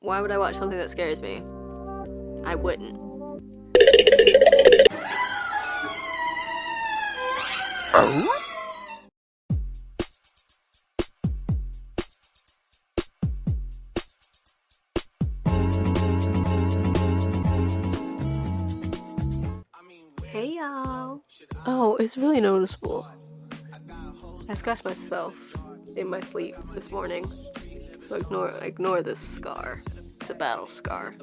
Why would I watch something that scares me? I wouldn't. Hey y'all. Oh, it's really noticeable. I scratched myself in my sleep this morning, so ignore this scar. It's a battle scar.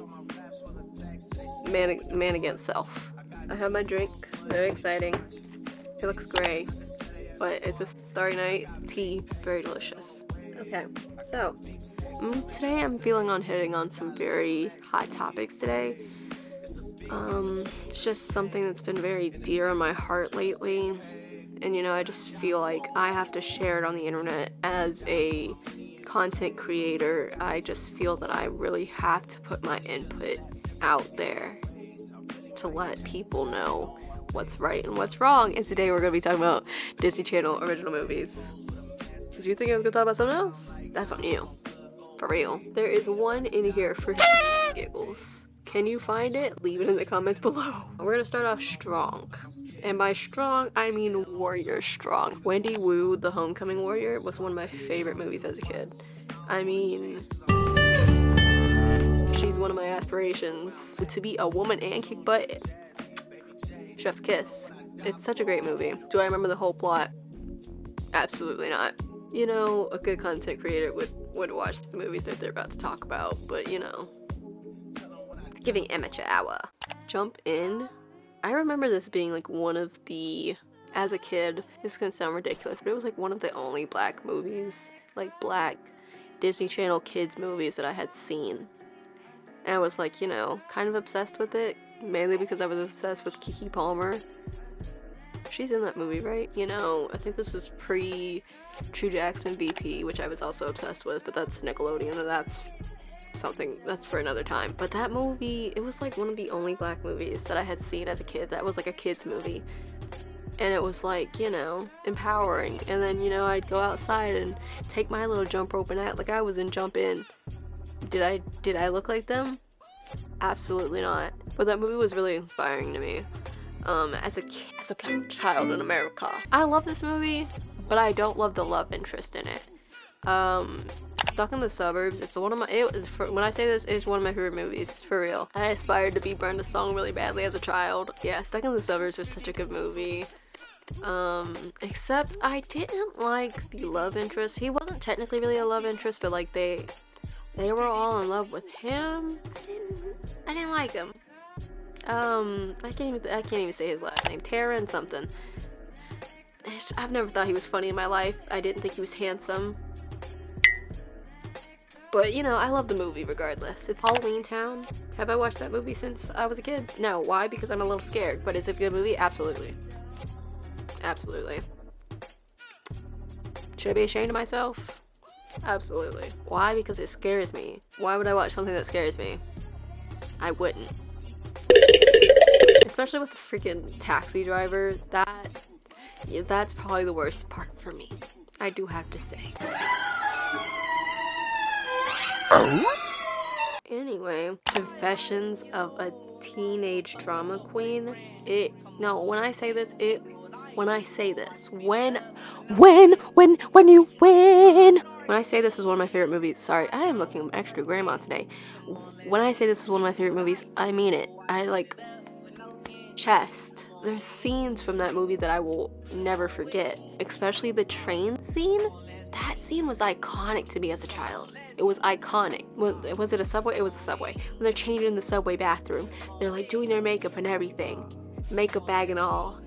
Man against self. I have my drink. Very exciting. It looks gray, but it's a Starry Night tea. Very delicious. Okay, so today I'm feeling on hitting on some very hot topics today. It's just something that's been very dear on my heart lately. And I just feel like I have to share it on the internet as a content creator. I just feel that I really have to put my input out there to let people know what's right and what's wrong. And today we're going to be talking about Disney Channel original movies. Did you think I was going to talk about something else? That's on you. For real. There is one in here for giggles. Can you find it? Leave it in the comments below. We're gonna start off strong. And by strong, I mean warrior strong. Wendy Wu, The Homecoming Warrior, was one of my favorite movies as a kid. I mean, she's one of my aspirations. To be a woman and kick butt. Chef's kiss. It's such a great movie. Do I remember the whole plot? Absolutely not. A good content creator would watch the movies that they're about to talk about, but giving amateur hour. Jump in. I remember this being like one of the, as a kid, this is gonna sound ridiculous, but it was like one of the only black movies, like black Disney Channel kids movies that I had seen. And I was like, kind of obsessed with it, mainly because I was obsessed with Keke Palmer. She's in that movie, right? I think this was pre-True Jackson BP, which I was also obsessed with, but that's Nickelodeon, and that's something that's for another time. But that movie, it was like one of the only black movies that I had seen as a kid that was like a kid's movie, and it was like empowering. And then I'd go outside and take my little jump rope and act like I was in Jump In. Did I look like them? Absolutely not. But that movie was really inspiring to me as a black child in America. I love this movie, but I don't love the love interest in it. Stuck in the Suburbs. It's one of my. When I say this, it's one of my favorite movies, for real. I aspired to be Brenda Song really badly as a child. Yeah, Stuck in the Suburbs was such a good movie. Except I didn't like the love interest. He wasn't technically really a love interest, but like they were all in love with him. I didn't like him. I can't even say his last name. Taron something. I've never thought he was funny in my life. I didn't think he was handsome. But, I love the movie regardless. It's Halloween Town. Have I watched that movie since I was a kid? No. Why? Because I'm a little scared. But is it a good movie? Absolutely. Absolutely. Should I be ashamed of myself? Absolutely. Why? Because it scares me. Why would I watch something that scares me? I wouldn't. Especially with the freaking taxi driver. That's probably the worst part for me. I do have to say. Anyway, Confessions of a Teenage Drama Queen. When I say this, is one of my favorite movies. Sorry, I am looking extra grandma today. When I say this is one of my favorite movies, I mean it. I like chest. There's scenes from that movie that I will never forget, especially the train scene. That scene was iconic to me as a child. It was iconic. Was it a subway? It was a subway. When they're changing the subway bathroom, they're like doing their makeup and everything. Makeup bag and all.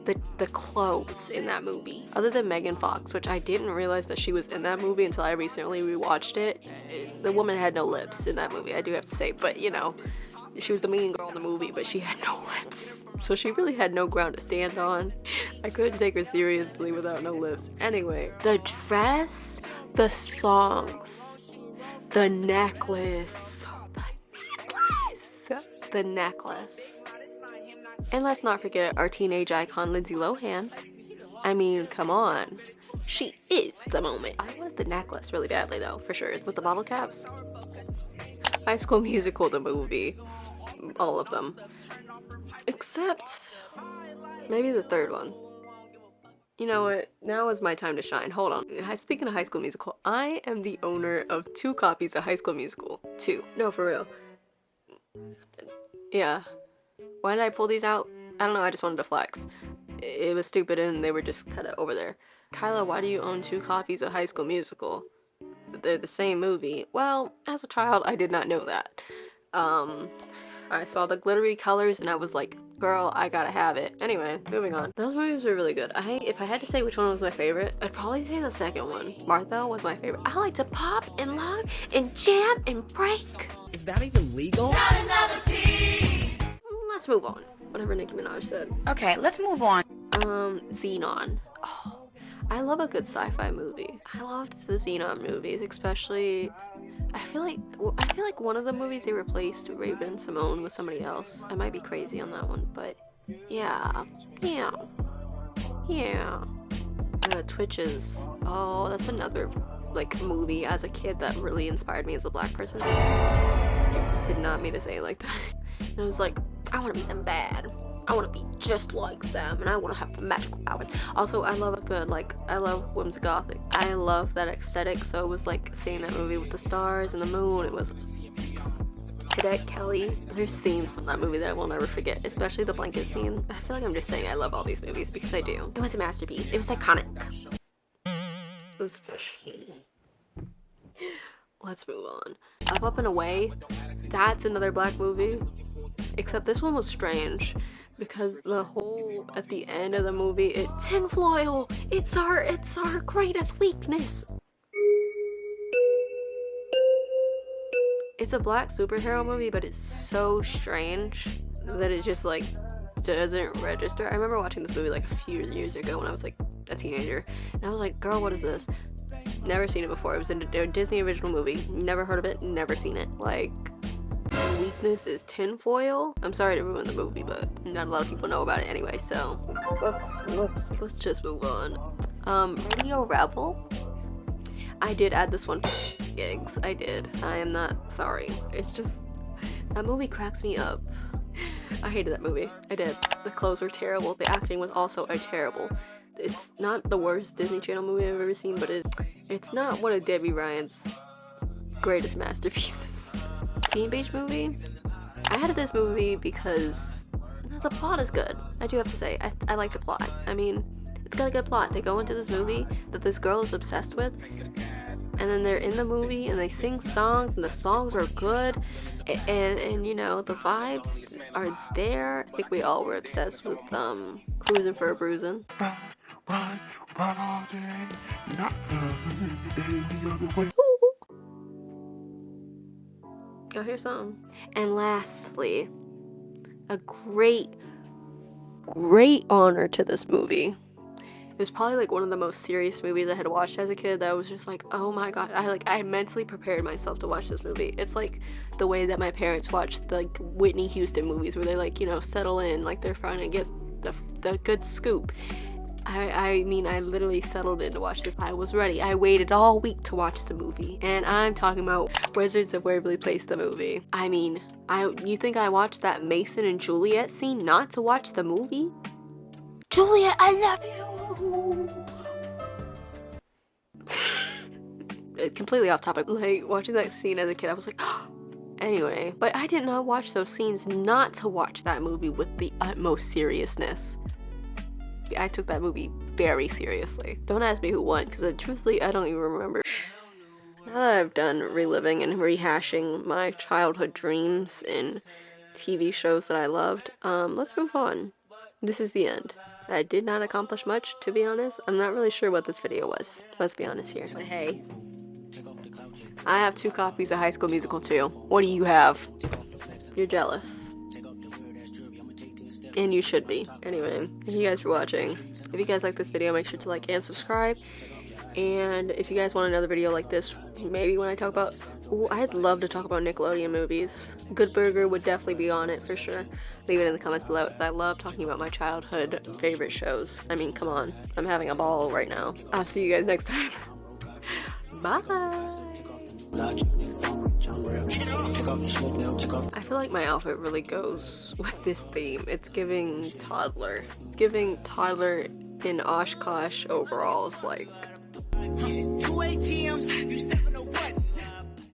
The clothes in that movie. Other than Megan Fox, which I didn't realize that she was in that movie until I recently rewatched it. The woman had no lips in that movie, I do have to say. But, she was the mean girl in the movie, but she had no lips. So she really had no ground to stand on. I couldn't take her seriously without no lips. Anyway, the dress, the songs, the necklace. And let's not forget our teenage icon, Lindsay Lohan. I mean, come on. She is the moment. I want the necklace really badly, though, for sure. With the bottle caps. High School Musical, the movie. All of them. Except maybe the third one. You know what? Now is my time to shine. Hold on. Speaking of High School Musical, I am the owner of 2 copies of High School Musical. 2. No, for real. Yeah. Why did I pull these out? I don't know, I just wanted to flex. It was stupid and they were just kind of over there. Kyla, why do you own 2 copies of High School Musical? They're the same movie. Well, as a child, I did not know that. I saw the glittery colors and I was like, girl, I gotta have it. Anyway, moving on. Those movies were really good. If I had to say which one was my favorite, I'd probably say the second one. Martha was my favorite. I like to pop and lock and jam and break. Is that even legal? Not another pee. Let's move on. Whatever Nicki Minaj said. Okay, let's move on. Xenon. Oh, I love a good sci-fi movie. I loved the Xenon movies, especially. I feel like one of the movies they replaced Raven Simone with somebody else. I might be crazy on that one, but yeah. Twitches. Oh, that's another like movie as a kid that really inspired me as a black person. Did not mean to say it like that. And I was like, I want to be them bad. I want to be just like them, and I want to have magical powers. Also, I love a good, I love whimsy gothic. I love that aesthetic, so it was like seeing that movie with the stars and the moon. It was Cadet Kelly. There's scenes from that movie that I will never forget, especially the blanket scene. I feel like I'm just saying I love all these movies because I do. It was a masterpiece. It was iconic. It was... Let's move on. Up and Away. That's another black movie. Except this one was strange. Because the whole, at the end of the movie, tinfoil! It's our greatest weakness! It's a black superhero movie, but it's so strange that it just, doesn't register. I remember watching this movie, a few years ago when I was, a teenager. And I was like, girl, what is this? Never seen it before. It was a Disney original movie. Never heard of it, never seen it. Weakness is tinfoil. I'm sorry to ruin the movie, but not a lot of people know about it anyway, so let's just move on. Radio Rebel. I did add this one for gigs. I did. I am not sorry. It's just that movie cracks me up. I hated that movie. I did. The clothes were terrible. The acting was also terrible. It's not the worst Disney Channel movie I've ever seen, but it's not one of Debbie Ryan's greatest masterpieces. Teen Beach movie. I had this movie because the plot is good. I do have to say, I like the plot. I mean, it's got a good plot. They go into this movie that this girl is obsessed with, and then they're in the movie and they sing songs, and the songs are good, and you know, the vibes are there. I think we all were obsessed with Cruising for a Bruising. Run all day, not any other way. Go hear something. And lastly, a great honor to this movie. It was probably one of the most serious movies I had watched as a kid that I was just like, oh my god, I mentally prepared myself to watch this movie. It's like the way that my parents watched the Whitney Houston movies where they settle in, they're trying to get the good scoop. I mean, I literally settled in to watch this. I was ready. I waited all week to watch the movie. And I'm talking about Wizards of Waverly Place, the movie. I mean, you think I watched that Mason and Juliet scene not to watch the movie? Juliet, I love you! Completely off topic. Watching that scene as a kid, I was like, anyway. But I did not watch those scenes not to watch that movie with the utmost seriousness. I took that movie very seriously. Don't ask me who won, because truthfully, I don't even remember. Now that I've done reliving and rehashing my childhood dreams and TV shows that I loved, let's move on. This is the end. I did not accomplish much, to be honest. I'm not really sure what this video was. Let's be honest here. But hey, I have 2 copies of High School Musical 2. What do you have? You're jealous. And you should be. Anyway, thank you guys for watching. If you guys like this video, make sure to like and subscribe. And if you guys want another video like this, maybe when I talk about... Ooh, I'd love to talk about Nickelodeon movies. Good Burger would definitely be on it for sure. Leave it in the comments below, because I love talking about my childhood favorite shows. I mean, come on. I'm having a ball right now. I'll see you guys next time. Bye! I feel like my outfit really goes with this theme. It's giving toddler. It's giving toddler in Oshkosh overalls, like. 218